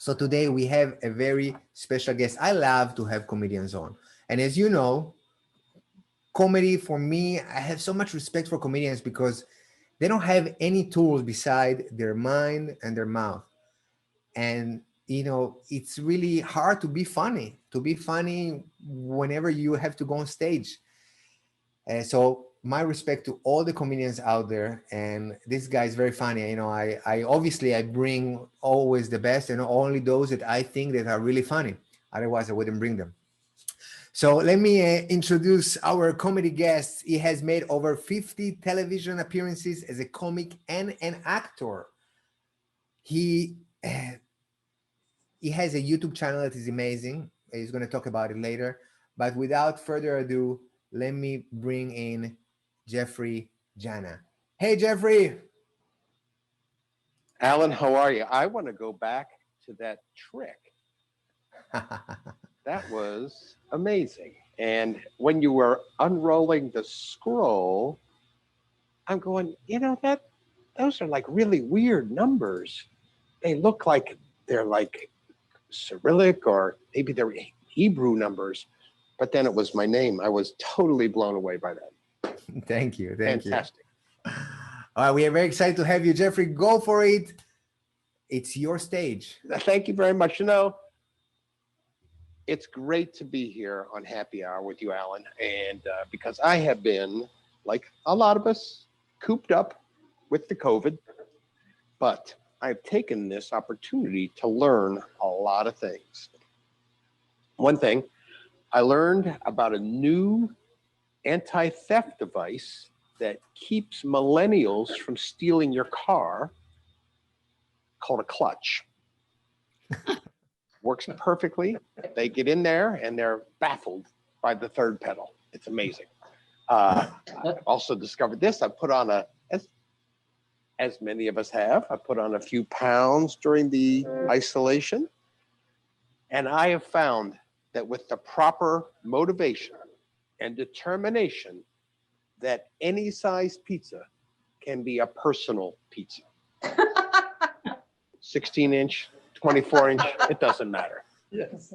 So today we have a very special guest. I love to have comedians on. And as you know, comedy for me, I have so much respect for comedians because they don't have any tools beside their mind and their mouth. And it's really hard to be funny whenever you have to go on stage. So my respect to all the comedians out there, and this guy is very funny. I obviously I bring always the best and only those that I think that are really funny. Otherwise, I wouldn't bring them. So let me introduce our comedy guest. He has made over 50 television appearances as a comic and an actor. He uh, he has a YouTube channel that is amazing. He's going to talk about it later. But without further ado, let me bring in Jeffrey Jena. Hey, Jeffrey. Alan, how are you? I want to go back to that trick. That was amazing. And when you were unrolling the scroll, I'm going, that those are like really weird numbers. They look like they're like Cyrillic or maybe they're Hebrew numbers. But then it was my name. I was totally blown away by that. Thank you. Fantastic. All right, we are very excited to have you, Jeffrey. Go for it. It's your stage. Thank you very much. It's great to be here on Happy Hour with you, Alan. And because I have been, like a lot of us, cooped up with the COVID, but I've taken this opportunity to learn a lot of things. One thing, I learned about a new anti-theft device that keeps millennials from stealing your car called a clutch. Works perfectly. They get in there and they're baffled by the third pedal. It's amazing. I also discovered this. I put on as many of us have, I put on a few pounds during the isolation. And I have found that with the proper motivation and determination, that any size pizza can be a personal pizza. 16-inch, 24-inch, it doesn't matter. Yes.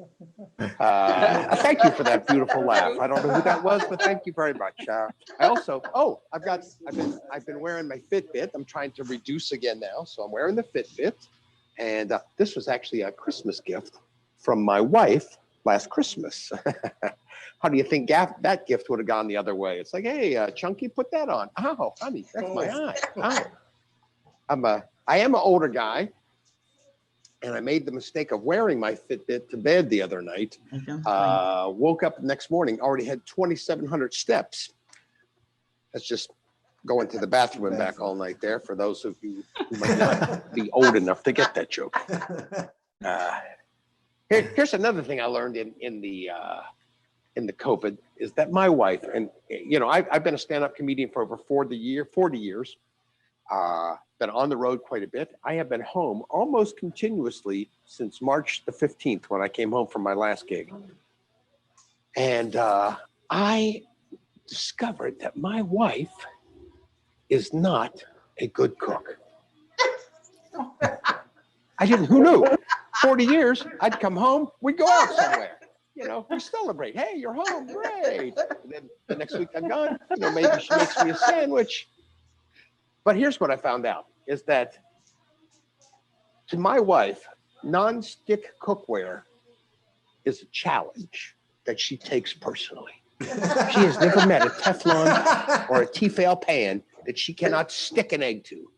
Thank you for that beautiful laugh. I don't know who that was, but thank you very much. I also, I've been wearing my Fitbit. I'm trying to reduce again now, so I'm wearing the Fitbit. And this was actually a Christmas gift from my wife last Christmas. How do you think that gift would have gone the other way? It's like, hey, Chunky, put that on. Oh, honey, that's my eye. Oh. I am an older guy. And I made the mistake of wearing my Fitbit to bed the other night. Woke up the next morning, already had 2,700 steps. That's just going to the bathroom and back all night there for those of you who might not be old enough to get that joke. Here's another thing I learned in the COVID is that my wife, and I've been a stand-up comedian for over 40 years. Been on the road quite a bit. I have been home almost continuously since March the 15th when I came home from my last gig. And I discovered that my wife is not a good cook. Who knew? 40 years, I'd come home, we'd go out somewhere. We celebrate. Hey, you're home, great. And then the next week I'm gone, maybe she makes me a sandwich. But here's what I found out, is that to my wife, non-stick cookware is a challenge that she takes personally. She has never met a Teflon or a Tefal pan that she cannot stick an egg to.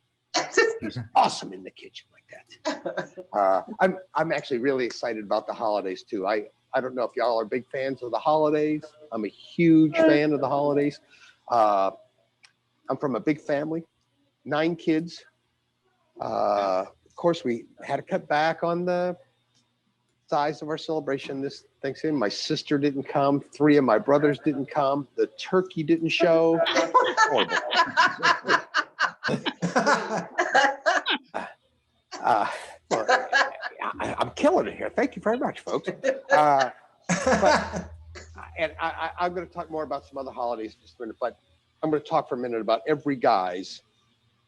She's awesome in the kitchen like that. I'm actually really excited about the holidays too. I don't know if y'all are big fans of the holidays. I'm a huge fan of the holidays. I'm from a big family. 9 kids. Of course, we had to cut back on the size of our celebration this Thanksgiving. My sister didn't come. 3 of my brothers didn't come. The turkey didn't show. Horrible. I'm killing it here. Thank you very much, folks. I'm going to talk more about some other holidays in just a minute, but I'm going to talk for a minute about every guy's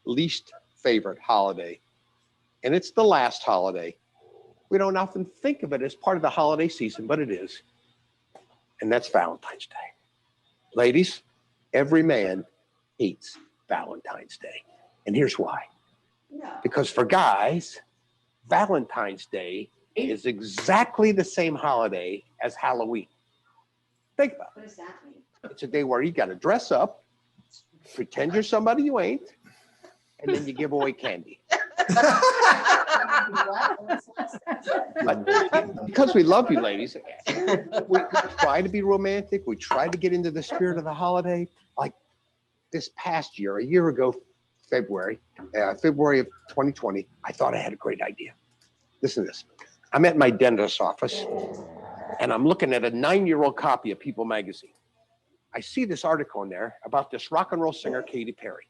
least favorite holiday. And it's the last holiday. we don't often think of it as part of the holiday season, but it is. And that's Valentine's Day. Ladies, every man hates Valentine's Day. And here's why. No. Because for guys, Valentine's Day is exactly the same holiday as Halloween. Think about What does that mean? it. It's a day where you got to dress up, pretend you're somebody you ain't, and then you give away candy. But because we love you, ladies, we try to be romantic. We try to get into the spirit of the holiday. Like this past year, a year ago, February of 2020, I thought I had a great idea. Listen to this. I'm at my dentist's office, and I'm looking at a 9-year-old copy of People magazine. I see this article in there about this rock and roll singer, Katy Perry.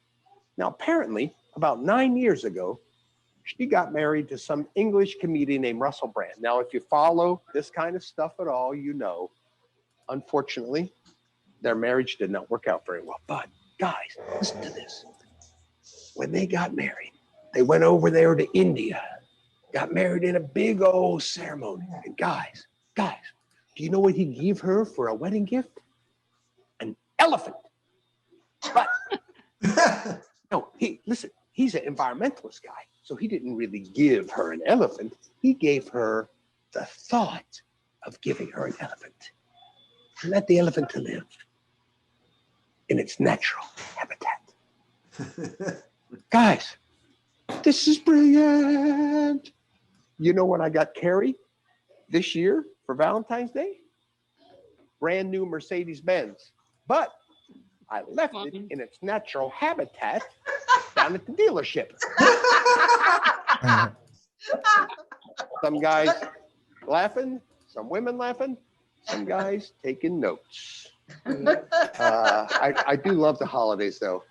Now, apparently, about 9 years ago, she got married to some English comedian named Russell Brand. Now, if you follow this kind of stuff at all, you know, unfortunately, their marriage did not work out very well. But guys, listen to this. When they got married, they went over there to India, got married in a big old ceremony. And guys, do you know what he gave her for a wedding gift? An elephant. But no, listen, he's an environmentalist guy. So he didn't really give her an elephant. He gave her the thought of giving her an elephant. And let the elephant to live in its natural habitat. Guys, this is brilliant. You know what I got Carrie this year for Valentine's Day? Brand new Mercedes-Benz. But I left it in its natural habitat down at the dealership. Some guys laughing, some women laughing, some guys taking notes. I do love the holidays, though.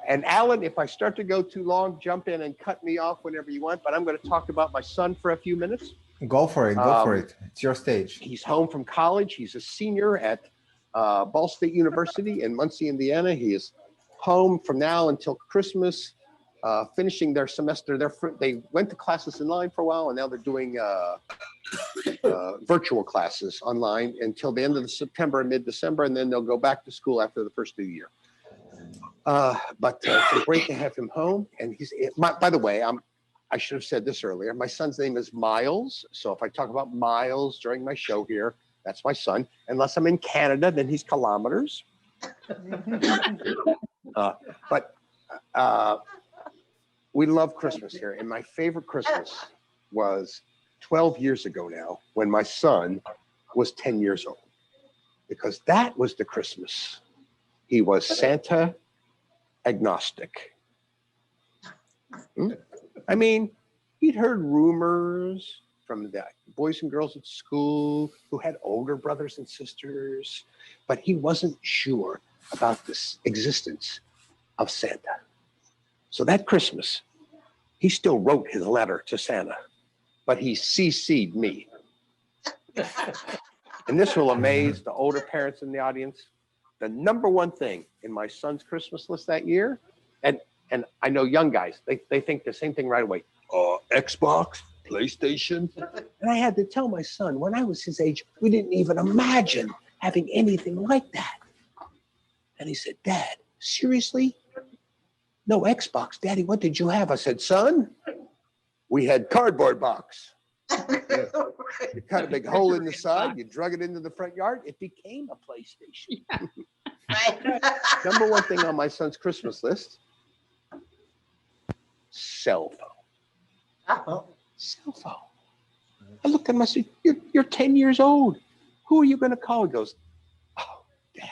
And Alan, if I start to go too long, jump in and cut me off whenever you want. But I'm going to talk about my son for a few minutes. Go for it. Go for it. It's your stage. He's home from college. He's a senior at Ball State University in Muncie, Indiana. He is home from now until Christmas, finishing their semester. They went to classes in line for a while, and now they're doing virtual classes online until the end of September and mid-December, and then they'll go back to school after the first of the year. But it's great to have him home. And by the way, I should have said this earlier. My son's name is Miles. So if I talk about Miles during my show here, that's my son. Unless I'm in Canada, then he's kilometers. But we love Christmas here. And my favorite Christmas was 12 years ago now, when my son was 10 years old. Because that was the Christmas. He was Santa agnostic. I mean, he'd heard rumors from the boys and girls at school who had older brothers and sisters, but he wasn't sure about this existence of Santa. So that Christmas, he still wrote his letter to Santa, but he CC'd me. And this will amaze the older parents in the audience. The number one thing in my son's Christmas list that year, and I know young guys, they think the same thing right away. Xbox, PlayStation. And I had to tell my son, when I was his age, we didn't even imagine having anything like that. And he said, Dad, seriously? No Xbox. Daddy, what did you have? I said, son, we had cardboard box. You cut a big hole in the side, you drug it into the front yard, it became a PlayStation. Number one thing on my son's Christmas list, cell phone. Cell phone. I looked at him, I said, you're 10 years old. Who are you going to call? He goes, oh, Dad,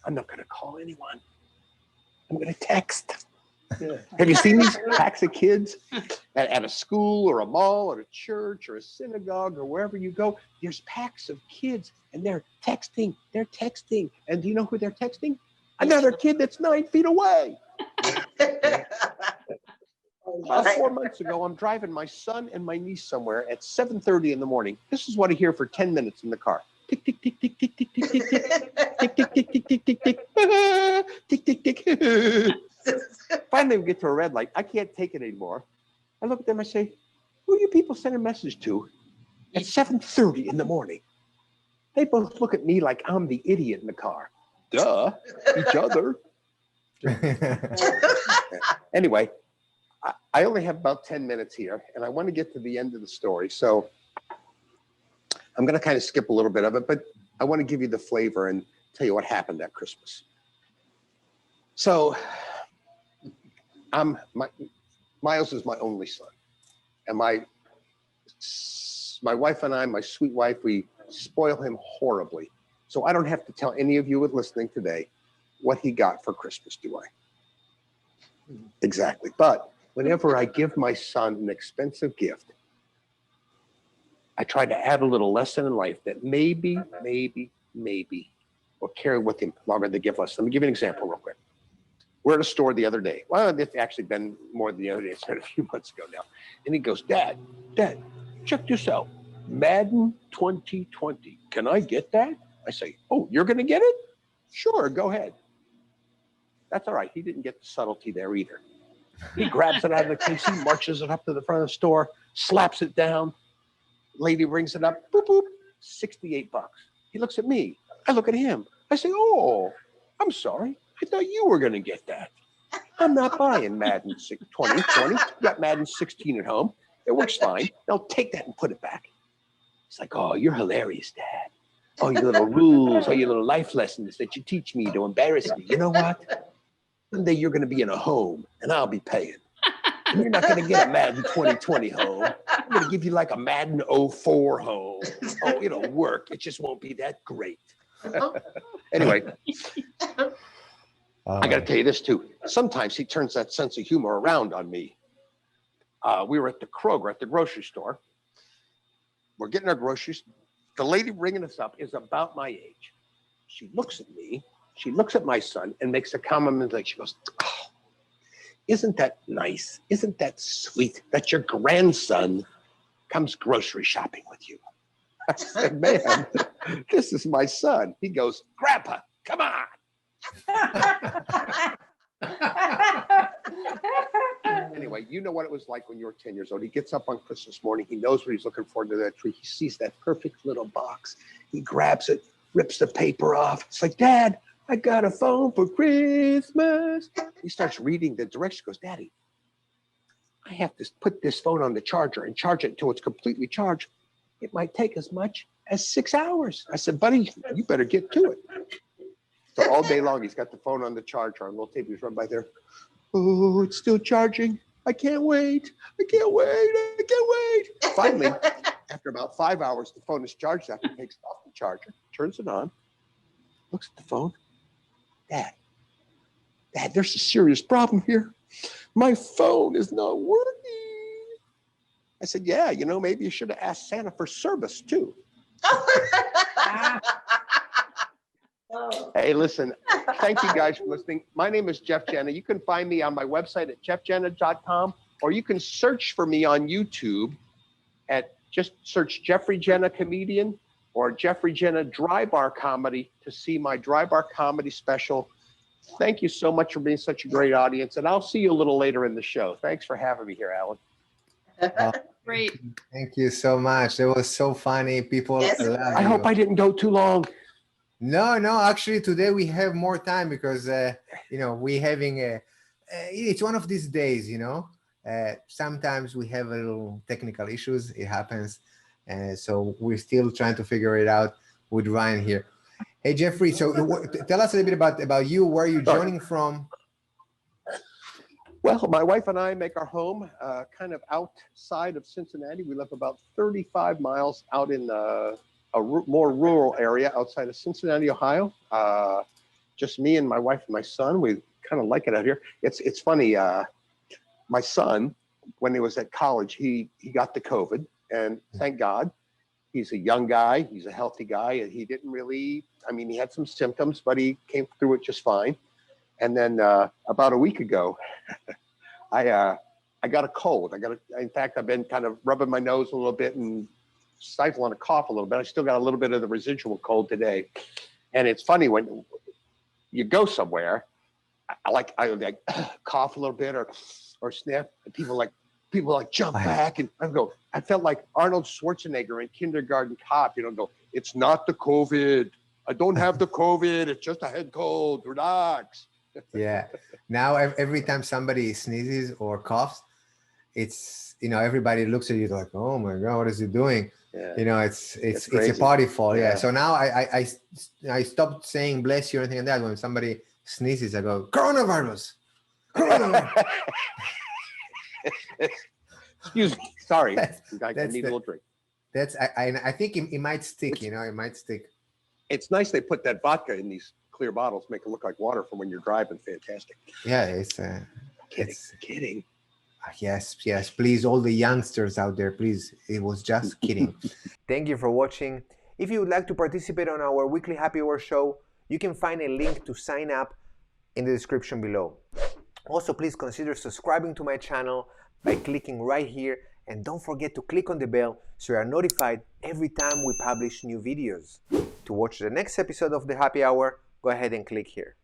I'm not going to call anyone. I'm going to text. Yeah. Have you seen these packs of kids at a school or a mall or a church or a synagogue or wherever you go? There's packs of kids and they're texting. And do you know who they're texting? Another kid that's 9 feet away. About 4 months ago, I'm driving my son and my niece somewhere at 7:30 in the morning. This is what I hear for 10 minutes in the car. Tick, tick, tick, tick, tick, tick, tick, tick, tick, tick, tick, tick, tick, tick, tick, tick, tick, tick, tick. Finally, we get to a red light. I can't take it anymore. I look at them, I say, who are you people sending a message to at 7:30 in the morning? They both look at me like I'm the idiot in the car. Duh, each other. Anyway, I only have about 10 minutes here, and I want to get to the end of the story. So I'm going to kind of skip a little bit of it, but I want to give you the flavor and tell you what happened that Christmas. So Miles is my only son, and my wife and I, my sweet wife, we spoil him horribly. So I don't have to tell any of you listening today what he got for Christmas, do I? Exactly. But whenever I give my son an expensive gift, I try to add a little lesson in life that maybe will carry with him longer than the gift lesson. Let me give you an example real quick. We're at a store the other day. Well, it's actually been more than the other day. It's been a few months ago now. And he goes, Dad, check this out. Madden 2020. Can I get that? I say, oh, you're going to get it? Sure, go ahead. That's all right. He didn't get the subtlety there either. He grabs it out of the case. He marches it up to the front of the store, slaps it down. Lady rings it up. Boop, boop. $68. He looks at me. I look at him. I say, oh, I'm sorry. I thought you were going to get that. I'm not buying Madden 2020. You got Madden 16 at home. It works fine. Now take that and put it back. It's like, oh, you're hilarious, Dad. Oh, your little rules, oh, your little life lessons that you teach me to embarrass me. You know what? One day you're going to be in a home and I'll be paying. And you're not going to get a Madden 2020 home. I'm going to give you like a Madden 04 home. Oh, it'll work. It just won't be that great. Anyway, I got to tell you this too. Sometimes he turns that sense of humor around on me. We were at the Kroger, at the grocery store. We're getting our groceries. The lady ringing us up is about my age. She looks at me, she looks at my son and makes a comment like, she goes, oh, isn't that nice? Isn't that sweet that your grandson comes grocery shopping with you? I said, man, this is my son. He goes, Grandpa, come on. Anyway, you know what it was like when you were 10 years old. He gets up on Christmas morning. He knows what he's looking for under that tree. He sees that perfect little box. He grabs it, rips the paper off. It's like, Dad, I got a phone for Christmas. He starts reading the directions. Goes, Daddy, I have to put this phone on the charger and charge it until it's completely charged. It might take as much as 6 hours. I said, buddy, you better get to it. So all day long, he's got the phone on the charger. On little tape, he's run by there. Oh, it's still charging. I can't wait. I can't wait. I can't wait. Finally, after about 5 hours, the phone is charged up. He takes it off the charger, turns it on, looks at the phone. Dad, there's a serious problem here. My phone is not working. I said, yeah, you know, maybe you should have asked Santa for service too. Hey, listen, thank you guys for listening. My name is Jeff Jena. You can find me on my website at jeffjena.com, or you can search for me on YouTube just search Jeffrey Jena Comedian or Jeffrey Jena Dry Bar Comedy to see my Dry Bar Comedy special. Thank you so much for being such a great audience, and I'll see you a little later in the show. Thanks for having me here, Alan. Great. Thank you so much. It was so funny. People love you. I hope I didn't go too long. No, actually today we have more time because, we're having it's one of these days, sometimes we have a little technical issues. It happens. So we're still trying to figure it out with Ryan here. Hey, Jeffrey, so tell us a little bit about you, where you're joining from. Well, my wife and I make our home kind of outside of Cincinnati. We live about 35 miles out in a more rural area outside of Cincinnati, Ohio. Just me and my wife and my son. We kind of like it out here. It's funny. My son, when he was at college, he got the COVID, and thank God, he's a young guy. He's a healthy guy, and he didn't really. I mean, he had some symptoms, but he came through it just fine. And then about a week ago, I got a cold. In fact, I've been kind of rubbing my nose a little bit and stifling a cough a little bit. I still got a little bit of the residual cold today. And it's funny when you go somewhere, I like cough a little bit or sniff, and people people like jump back, and I go. I felt like Arnold Schwarzenegger in Kindergarten Cop. Go. It's not the COVID. I don't have the COVID. It's just a head cold. Relax. Yeah. Now every time somebody sneezes or coughs, it's everybody looks at you like, oh my God, what is he doing? Yeah. It's a party fall. Yeah. So now I stopped saying bless you or anything like that. When somebody sneezes, I go, coronavirus. Excuse me. Sorry. I need a little drink. I think it might stick. It might stick. It's nice they put that vodka in these clear bottles, make it look like water from when you're driving. Fantastic. Yeah, it's kidding. Yes, please, all the youngsters out there, please, it was just kidding. Thank you for watching. If you would like to participate on our weekly happy hour show, you can find a link to sign up in the description below. Also, please consider subscribing to my channel by clicking right here, and don't forget to click on the bell so you are notified every time we publish new videos. To watch the next episode of the happy hour, go ahead and click here.